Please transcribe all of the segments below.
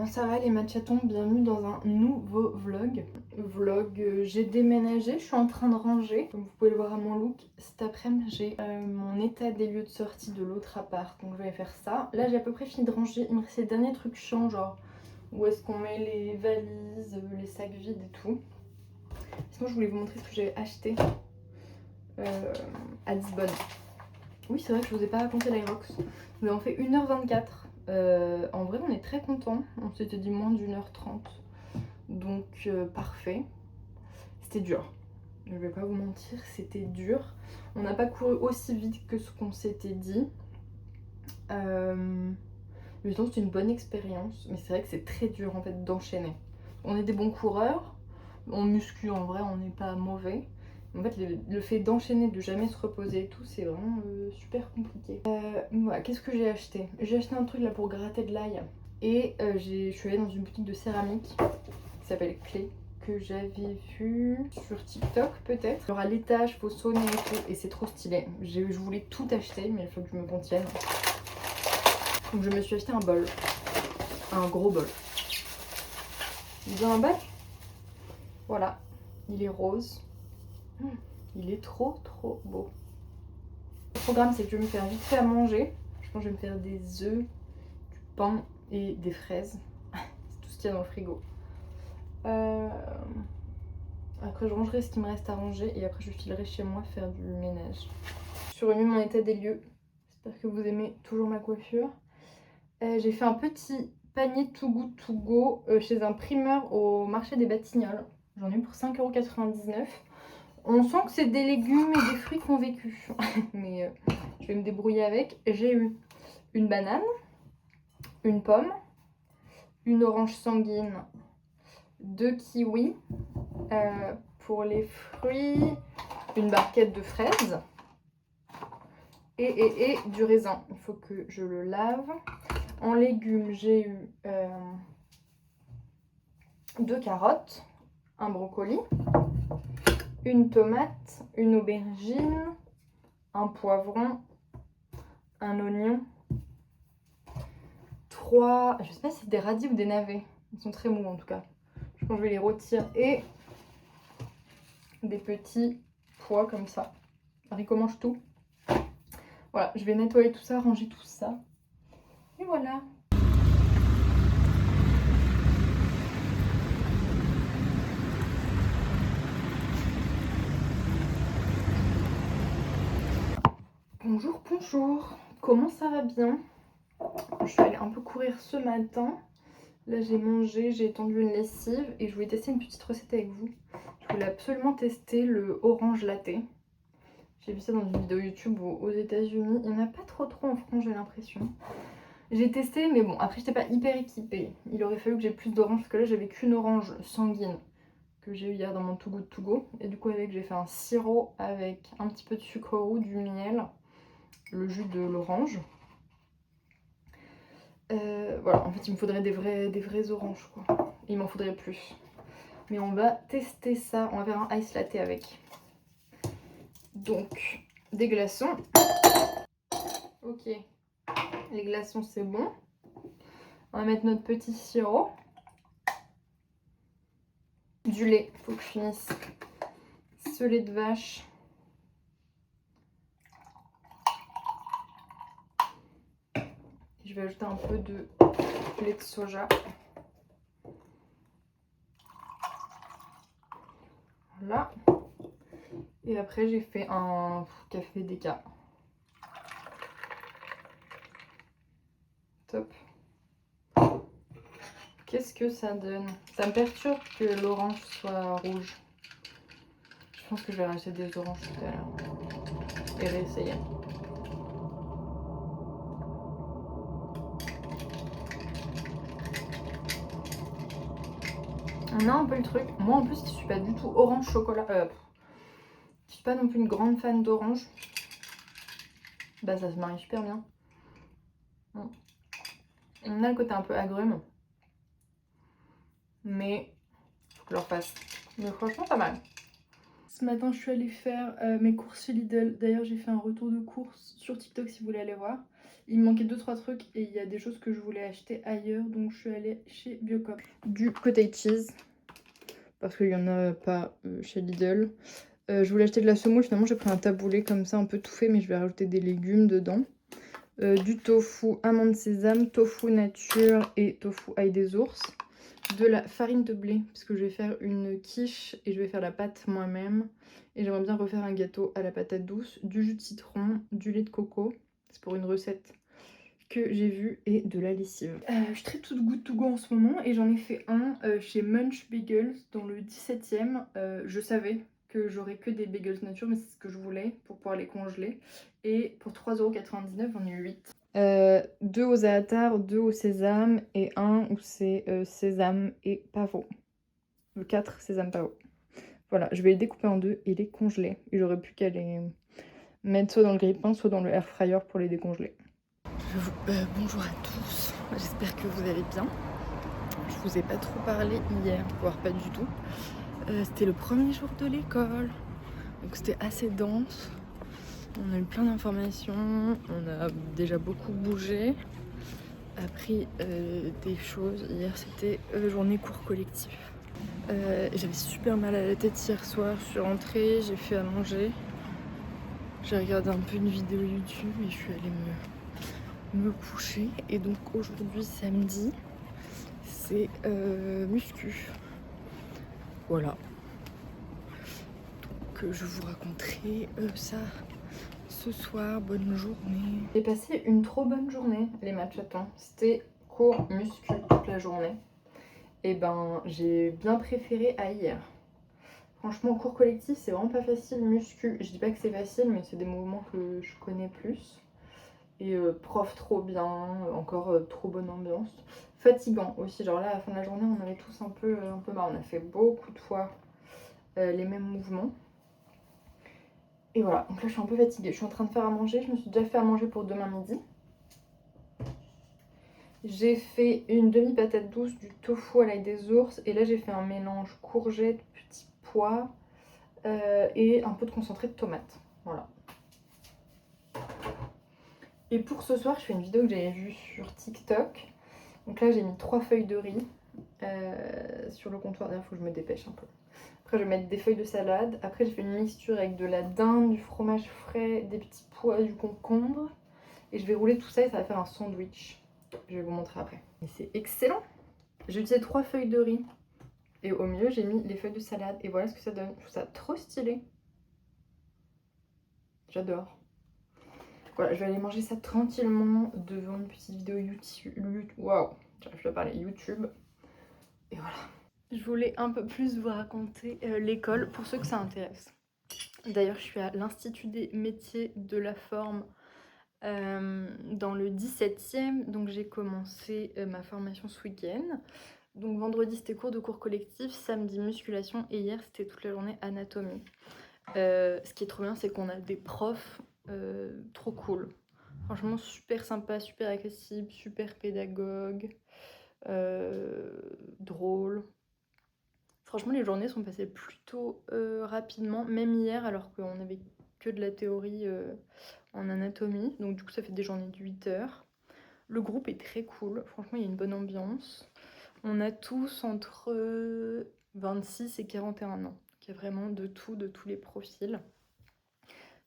Comment ça va les matchatons? Bienvenue dans un nouveau vlog. J'ai déménagé, je suis en train de ranger. Comme vous pouvez le voir à mon look, cet après-midi j'ai mon état des lieux de sortie de l'autre appart. Donc je vais faire ça. Là j'ai à peu près fini de ranger, il me reste les derniers trucs chiants, genre où est-ce qu'on met les valises, les sacs vides et tout. Sinon je voulais vous montrer ce que j'avais acheté à Lisbonne. Oui c'est vrai que je vous ai pas raconté l'Aerox. Nous avons fait 1h24. En vrai on est très contents, on s'était dit moins d'1h30, donc parfait. C'était dur, je vais pas vous mentir, c'était dur. On n'a pas couru aussi vite que ce qu'on s'était dit, mais sinon c'était une bonne expérience. Mais c'est vrai que c'est très dur en fait d'enchaîner. On est des bons coureurs, on muscu en vrai, on n'est pas mauvais. En fait, le fait d'enchaîner, de jamais se reposer et tout, c'est vraiment super compliqué. Voilà, qu'est-ce que j'ai acheté? J'ai acheté un truc là pour gratter de l'ail. Et je suis allée dans une boutique de céramique qui s'appelle Clé, que j'avais vu sur TikTok peut-être. Alors à l'étage, faut sonner et tout, et c'est trop stylé. Je voulais tout acheter, mais il faut que je me contienne. Donc je me suis acheté un bol. Un gros bol. Il vient en bol. Voilà. Il est rose. Il est trop beau. Le programme c'est que je vais me faire vite fait à manger. Je pense que je vais me faire des œufs, du pain et des fraises. C'est tout ce qu'il y a dans le frigo. Après je rangerai ce qui me reste à ranger et après je filerai chez moi faire du ménage. Je suis revenue mon état des lieux. J'espère que vous aimez toujours ma coiffure. J'ai fait un petit panier Too Good To Go chez un primeur au marché des Batignolles. J'en ai eu pour 5,99 €. On sent que c'est des légumes et des fruits qui ont vécu. Mais je vais me débrouiller avec. J'ai eu une banane, une pomme, une orange sanguine, 2 kiwis. Pour les fruits, une barquette de fraises. Et du raisin. Il faut que je le lave. En légumes, j'ai eu 2 carottes, un brocoli, une tomate, une aubergine, un poivron, un oignon, 3, je sais pas si c'est des radis ou des navets, ils sont très mous en tout cas. Je pense que je vais les rôtir et des petits pois comme ça. Haricot mange tout. Voilà, je vais nettoyer tout ça, ranger tout ça. Et voilà. Bonjour, bonjour. Comment ça va bien? Je suis allée un peu courir ce matin. Là j'ai mangé, j'ai étendu une lessive et je voulais tester une petite recette avec vous. Je voulais absolument tester le orange latte. J'ai vu ça dans une vidéo YouTube aux États-Unis. Il n'y en a pas trop en France, j'ai l'impression. J'ai testé, mais bon, après j'étais pas hyper équipée. Il aurait fallu que j'ai plus d'orange parce que là j'avais qu'une orange sanguine que j'ai eu hier dans mon Too Good To Go. Et du coup avec j'ai fait un sirop avec un petit peu de sucre roux, du miel, le jus de l'orange. Voilà, en fait il me faudrait des vrais oranges quoi. Il m'en faudrait plus. Mais on va tester ça, on va faire un ice latte avec. Donc, des glaçons. Ok, les glaçons c'est bon. On va mettre notre petit sirop. Du lait, faut que je finisse ce lait de vache. Je vais ajouter un peu de lait de soja. Voilà. Et après j'ai fait un café déca. Top. Qu'est-ce que ça donne? Ça me perturbe que l'orange soit rouge. Je pense que je vais rajouter des oranges tout à l'heure. Et réessayer. On a un peu le truc. Moi en plus je suis pas du tout orange chocolat. Je suis pas non plus une grande fan d'orange. Bah ça se marie super bien. On a le côté un peu agrume. Mais faut que je le refasse. Mais franchement pas mal. Ce matin, je suis allée faire mes courses chez Lidl. D'ailleurs, j'ai fait un retour de courses sur TikTok si vous voulez aller voir. Il me manquait 2-3 trucs et il y a des choses que je voulais acheter ailleurs. Donc, je suis allée chez Biocop. Du cottage cheese, parce qu'il n'y en a pas chez Lidl. Je voulais acheter de la semoule. Finalement, j'ai pris un taboulé comme ça, un peu tout fait, mais je vais rajouter des légumes dedans. Du tofu, amande sésame, tofu nature et tofu ail des ours. De la farine de blé, parce que je vais faire une quiche et je vais faire la pâte moi-même. Et j'aimerais bien refaire un gâteau à la patate douce, du jus de citron, du lait de coco. C'est pour une recette que j'ai vue et de la lessive. Je suis très toute good to go en ce moment et j'en ai fait un chez Munch Bagels dans le 17e. Je savais que j'aurais que des bagels nature, mais c'est ce que je voulais pour pouvoir les congeler. Et pour 3,99 € j'en ai eu 8. 2 au za'atar, 2 au sésame et un où c'est sésame et pavot. Le 4 sésame pavot. Voilà, je vais les découper en deux et les congeler. Et j'aurais plus qu'à les mettre soit dans le grille-pain, soit dans le air fryer pour les décongeler. Bonjour à tous, j'espère que vous allez bien. Je vous ai pas trop parlé hier, voire pas du tout. C'était le premier jour de l'école, donc c'était assez dense. On a eu plein d'informations, on a déjà beaucoup bougé, appris des choses. Hier c'était journée cours collectif. J'avais super mal à la tête hier soir, je suis rentrée, j'ai fait à manger. J'ai regardé un peu une vidéo YouTube et je suis allée me coucher. Et donc aujourd'hui samedi, c'est muscu. Voilà. Donc je vous raconterai ça ce soir. Bonne journée. J'ai passé une trop bonne journée les matchatons. C'était cours muscu toute la journée. Et ben j'ai bien préféré à hier. Franchement, cours collectif, c'est vraiment pas facile. Muscu, je dis pas que c'est facile, mais c'est des mouvements que je connais plus. Et prof trop bien, encore trop bonne ambiance. Fatigant aussi, genre là à la fin de la journée on avait tous un peu marre, on a fait beaucoup de fois les mêmes mouvements. Et voilà, donc là je suis un peu fatiguée, je suis en train de faire à manger, je me suis déjà fait à manger pour demain midi. J'ai fait une demi-patate douce, du tofu à l'ail des ours, et là j'ai fait un mélange courgette, petits pois et un peu de concentré de tomate. Voilà. Et pour ce soir, je fais une vidéo que j'avais vue sur TikTok. Donc là, j'ai mis 3 feuilles de riz sur le comptoir. D'ailleurs, il faut que je me dépêche un peu. Après, je vais mettre des feuilles de salade. Après, j'ai fait une mixture avec de la dinde, du fromage frais, des petits pois, du concombre. Et je vais rouler tout ça et ça va faire un sandwich. Je vais vous montrer après. Et c'est excellent. J'ai utilisé 3 feuilles de riz. Et au milieu, j'ai mis les feuilles de salade. Et voilà ce que ça donne. Je trouve ça trop stylé. J'adore. Voilà, je vais aller manger ça tranquillement devant une petite vidéo YouTube. Waouh, j'arrive plus à parler YouTube. Et voilà. Je voulais un peu plus vous raconter l'école pour ceux que ça intéresse. D'ailleurs, je suis à l'Institut des métiers de la forme dans le 17e. Donc j'ai commencé ma formation ce week-end. Donc vendredi c'était cours de cours collectif, samedi musculation et hier c'était toute la journée anatomie. Ce qui est trop bien, c'est qu'on a des profs trop cool. Franchement, super sympa, super accessible, super pédagogue, drôle. Franchement, les journées sont passées plutôt rapidement, même hier, alors qu'on avait que de la théorie en anatomie. Donc du coup, ça fait des journées de 8 heures. Le groupe est très cool, franchement, il y a une bonne ambiance. On a tous entre 26 et 41 ans. Il y a vraiment de tout, de tous les profils.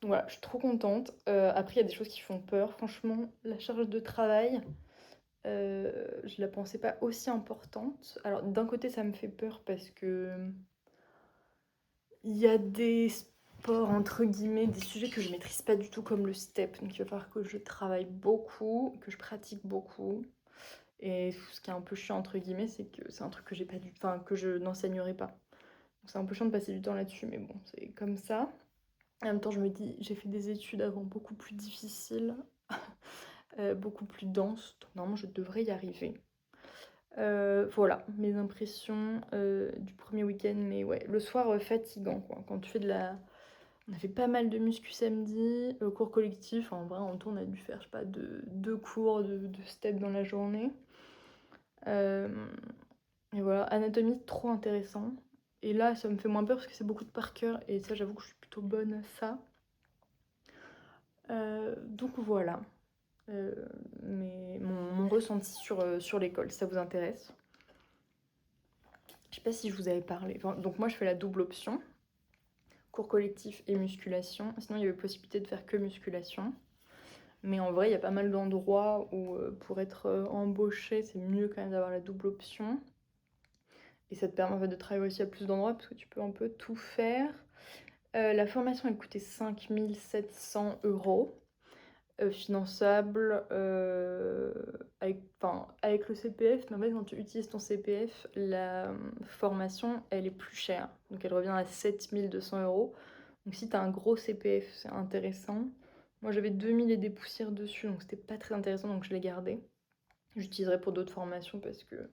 Donc voilà, je suis trop contente. Après, il y a des choses qui font peur. Franchement, la charge de travail, je la pensais pas aussi importante. Alors d'un côté, ça me fait peur parce que il y a des sports, entre guillemets, des sujets que je maîtrise pas du tout comme le step. Donc il va falloir que je travaille beaucoup, que je pratique beaucoup. Et ce qui est un peu chiant, entre guillemets, c'est que c'est un truc que j'ai pas du... enfin, que je n'enseignerai pas. Donc c'est un peu chiant de passer du temps là-dessus, mais bon, c'est comme ça. En même temps, je me dis, j'ai fait des études avant beaucoup plus difficiles, beaucoup plus denses, donc normalement je devrais y arriver. Voilà, mes impressions du premier week-end, mais ouais, le soir fatigant quoi, quand tu fais de la... On a fait pas mal de muscu samedi, cours collectif, en vrai en tout on a dû faire, je sais pas, deux cours de step dans la journée. Et voilà, anatomie trop intéressant, Et là, ça me fait moins peur parce que c'est beaucoup de par cœur et ça, j'avoue que je suis plutôt bonne à ça. Donc voilà. Mais mon ressenti sur l'école, ça vous intéresse? Je sais pas si je vous avais parlé. Enfin, donc moi, je fais la double option. Cours collectif et musculation. Sinon, il y avait possibilité de faire que musculation. Mais en vrai, il y a pas mal d'endroits où pour être embauché, c'est mieux quand même d'avoir la double option. Et ça te permet en fait de travailler aussi à plus d'endroits parce que tu peux un peu tout faire. La formation, elle coûtait 5 700 €. Finançable avec le CPF, mais en fait quand tu utilises ton CPF, la formation elle est plus chère, donc elle revient à 7 200 €. Donc si tu as un gros CPF, c'est intéressant. Moi j'avais 2000 et des poussières dessus, donc c'était pas très intéressant, donc je l'ai gardé. J'utiliserai pour d'autres formations parce que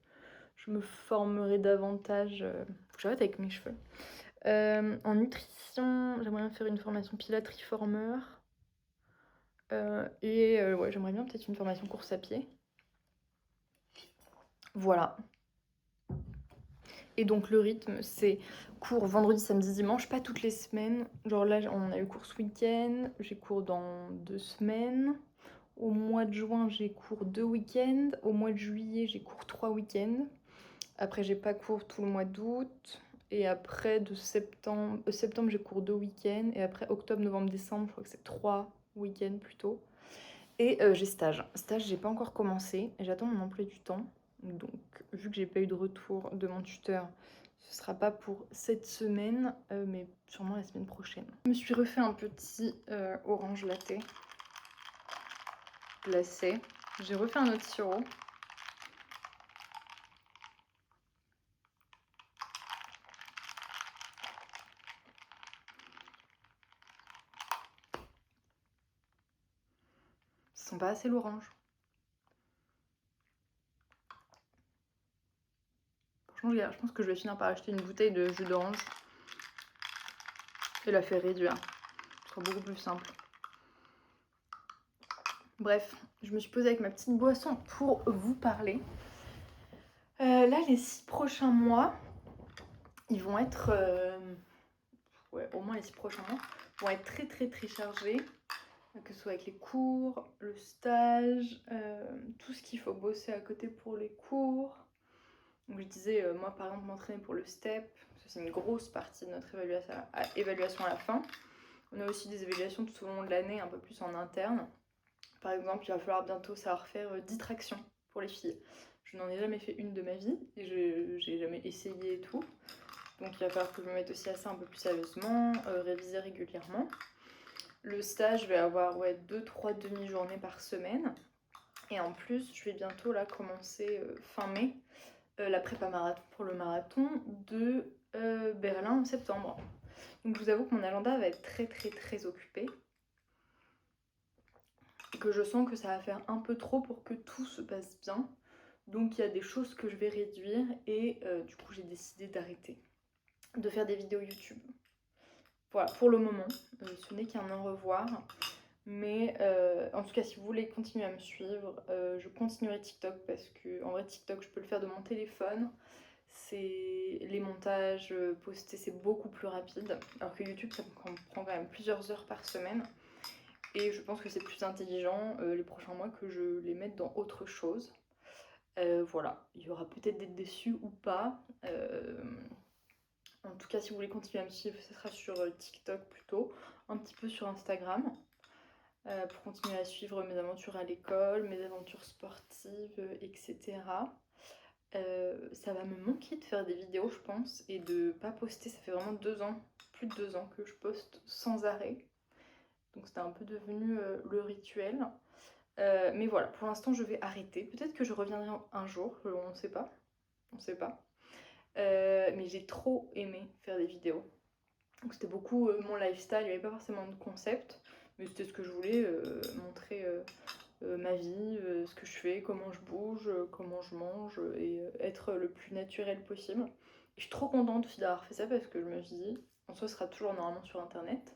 je me formerai davantage. Faut que j'arrête avec mes cheveux. En nutrition, j'aimerais bien faire une formation Pilates Reformer. Ouais, j'aimerais bien peut-être une formation course à pied. Voilà. Et donc le rythme, c'est cours vendredi, samedi, dimanche, pas toutes les semaines. Genre là, on a eu cours ce week-end, j'ai cours dans 2 semaines. Au mois de juin, j'ai cours 2 week-ends. Au mois de juillet, j'ai cours 3 week-ends. Après, j'ai pas cours tout le mois d'août. Et après, de septembre, j'ai cours 2 week-ends. Et après, octobre, novembre, décembre, je crois que c'est 3 week-ends plutôt. Et j'ai stage. Stage, j'ai pas encore commencé. J'attends mon emploi du temps. Donc, vu que j'ai pas eu de retour de mon tuteur, ce sera pas pour cette semaine, mais sûrement la semaine prochaine. Je me suis refait un petit orange latte glacé. J'ai refait un autre sirop. Ça sent pas assez l'orange. Franchement, je pense que je vais finir par acheter une bouteille de jus d'orange et la faire réduire. Ce sera beaucoup plus simple. Bref, je me suis posée avec ma petite boisson pour vous parler. Là, les 6 prochains mois, ils vont être... ouais, au moins les 6 prochains mois vont être très très très chargés. Que ce soit avec les cours, le stage, tout ce qu'il faut bosser à côté pour les cours. Donc je disais, moi par exemple, m'entraîner pour le STEP, parce que c'est une grosse partie de notre évaluation à la fin. On a aussi des évaluations tout au long de l'année, un peu plus en interne. Par exemple, il va falloir bientôt savoir faire 10 tractions pour les filles. Je n'en ai jamais fait une de ma vie, et j'ai jamais essayé et tout. Donc il va falloir que je me mette aussi à ça un peu plus sérieusement, réviser régulièrement. Le stage, je vais avoir 2-3 demi-journées par semaine. Et en plus, je vais bientôt là commencer fin mai la prépa marathon pour le marathon de Berlin en septembre. Donc je vous avoue que mon agenda va être très très très occupé. Et que je sens que ça va faire un peu trop pour que tout se passe bien. Donc il y a des choses que je vais réduire et du coup j'ai décidé d'arrêter de faire des vidéos YouTube. Voilà, pour le moment, ce n'est qu'un au revoir. Mais en tout cas, si vous voulez continuer à me suivre, je continuerai TikTok parce que en vrai TikTok, je peux le faire de mon téléphone. C'est les montages, poster, c'est beaucoup plus rapide. Alors que YouTube, ça me prend quand même plusieurs heures par semaine. Et je pense que c'est plus intelligent les prochains mois que je les mette dans autre chose. Voilà, il y aura peut-être des déçus ou pas. En tout cas, si vous voulez continuer à me suivre, ce sera sur TikTok plutôt, un petit peu sur Instagram. Pour continuer à suivre mes aventures à l'école, mes aventures sportives, etc. Ça va me manquer de faire des vidéos, je pense, et de pas poster. Ça fait vraiment 2 ans, plus de 2 ans que je poste sans arrêt. Donc c'était un peu devenu le rituel. Mais voilà, pour l'instant je vais arrêter. Peut-être que je reviendrai un jour, on ne sait pas. On sait pas. Mais j'ai trop aimé faire des vidéos. Donc c'était beaucoup mon lifestyle, il n'y avait pas forcément de concept, mais c'était ce que je voulais, montrer ma vie, ce que je fais, comment je bouge, comment je mange, et être le plus naturel possible. Et je suis trop contente aussi d'avoir fait ça parce que je me suis dit, en soi, ce sera toujours normalement sur internet.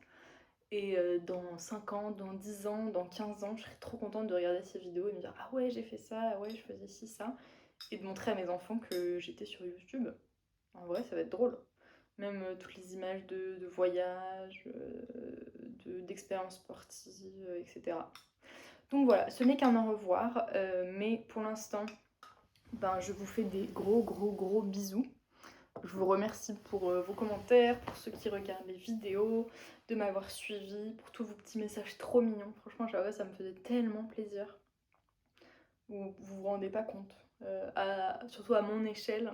Et dans 5 ans, dans 10 ans, dans 15 ans, je serai trop contente de regarder ces vidéos et me dire ah ouais, j'ai fait ça, ah ouais, je faisais ci, ça. Et de montrer à mes enfants que j'étais sur YouTube. En vrai, ça va être drôle. même toutes les images de voyage, d'expériences sportives, etc. Donc voilà, ce n'est qu'un au revoir, mais pour l'instant, ben, je vous fais des gros bisous. Je vous remercie pour vos commentaires, pour ceux qui regardent les vidéos, de m'avoir suivi, pour tous vos petits messages trop mignons. Franchement, j'avoue, ça me faisait tellement plaisir. Vous vous rendez pas compte, surtout à mon échelle,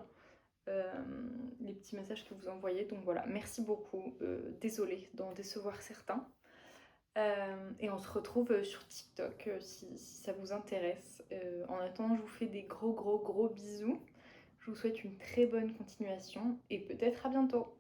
les petits messages que vous envoyez. Donc voilà, merci beaucoup. Désolée d'en décevoir certains. Et on se retrouve sur TikTok si ça vous intéresse. En attendant, je vous fais des gros bisous. Je vous souhaite une très bonne continuation et peut-être à bientôt.